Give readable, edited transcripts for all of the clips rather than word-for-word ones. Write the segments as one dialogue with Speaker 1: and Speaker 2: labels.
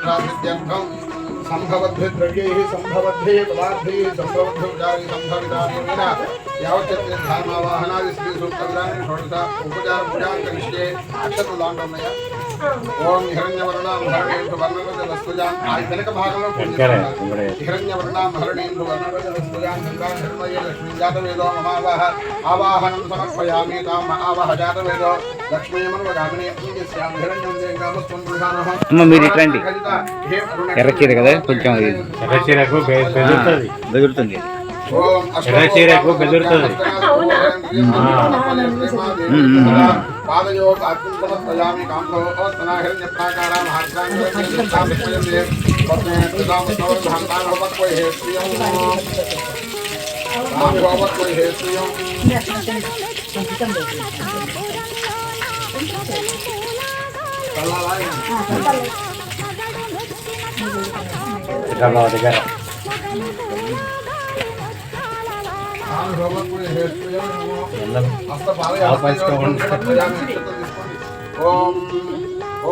Speaker 1: प्रातिथ्यर्थं संभवद्भिर्द्रव्यैः संभवद्भिः पदार्थैः संभवद्भिर्जारैः संभवितानेन यावच्चत्रिधामावाहनादि श्रीसूक्तविधाने षोडश उपचारपूजां करिष्ये अक्षतुलाण्डोन्नय ओम हिरण्यवर्णां हरणेन्दु वर्णरजतस्तुजां आयतनकभागंలో हिरण्यवर्णां हरणेन्दु वर्णरजतस्तुजां गंगाधर्मये लक्ष्मीजातवेदो ममावाह आवाहनं समर्पयामि तां आवाह जातवेदो लक्ष्मीमन्वगामिनी यस्यां हिरण्यं देगामस्त्वं पुरुषानः
Speaker 2: అమ్మ మీరు ఇట్లాంటి ఎర్రచీర కదా కొంచెం ఎర్రచీరకు బెదురుతుంది ఎర్రచీరకు బెదురుతుంది
Speaker 1: पादयोः अत्युत्तमत्वयामि काम्भो स्तनाहिरण्य प्राकारा महार्गाङ्गेन्द्रामिष्मयन्दे पद्मे प्रदामस्तवर्धान्तानोपक्वैः श्रियं रामिहोपक्वैः श्रियं ओम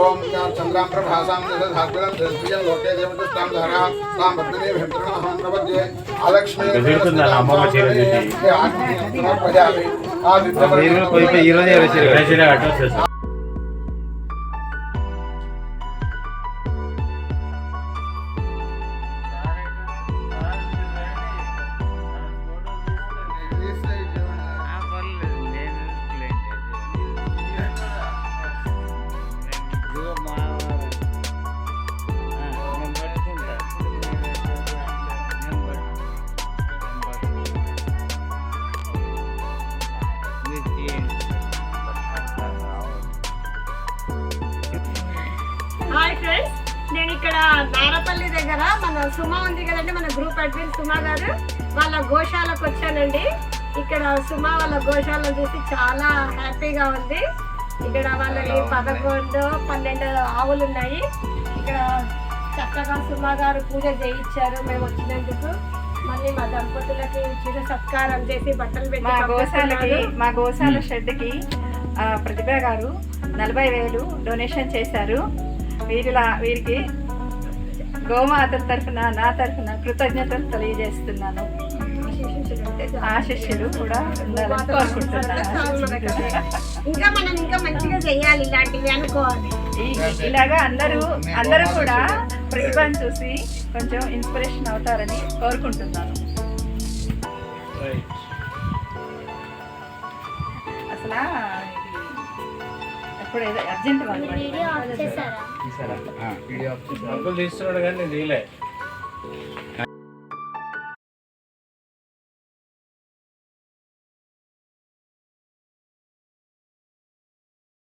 Speaker 1: ओम चंद्रां प्रभासां दधात्मनं दस्यं लोके देवदुष्टां धारा तां बद्दने भेत्रं अहं प्रपद्ये अलक्ष्मी अम्मा चेरदे समर्पयामि आदित्य कोई ఈరోజే రచన అడ్రస్
Speaker 3: హాయ్ ఫ్రెండ్స్, నేను ఇక్కడ నారపల్లి దగ్గర మన సుమా ఉంది కదండి, మన గ్రూప్ అడ్మిన్ సుమా గారు వాళ్ళ గోశాలకు వచ్చానండి. ఇక్కడ సుమా వాళ్ళ గోశాలను చూసి చాలా హ్యాపీగా ఉంది. ఇక్కడ వాళ్ళకి 11-12 ఆవులు ఉన్నాయి. ఇక్కడ చక్కగా సుమా గారు పూజ చేయించారు మేము వచ్చినందుకు. మళ్ళీ మా దంపతులకి చిన్న సత్కారం చేసి బట్టలు పెట్టి
Speaker 4: మా గోశాల షెడ్కి ప్రతిభ గారు 40,000 డొనేషన్ చేశారు. వీరికి గోమాత తరఫున నా తరఫున కృతజ్ఞతలు తెలియజేస్తున్నాను. ఆశీస్సులు కూడా ఉండాలని కోరుకుంటున్నాను.
Speaker 3: ఇంకా మంచిగా చేయాలి, ఇలాంటివి అనుకోవాలి.
Speaker 4: ఇలాగా అందరూ కూడా ప్రతిభను చూసి కొంచెం ఇన్స్పిరేషన్ అవుతారని కోరుకుంటున్నాను. అసలు ఇప్పుడు అర్జెంట్
Speaker 2: తీసారా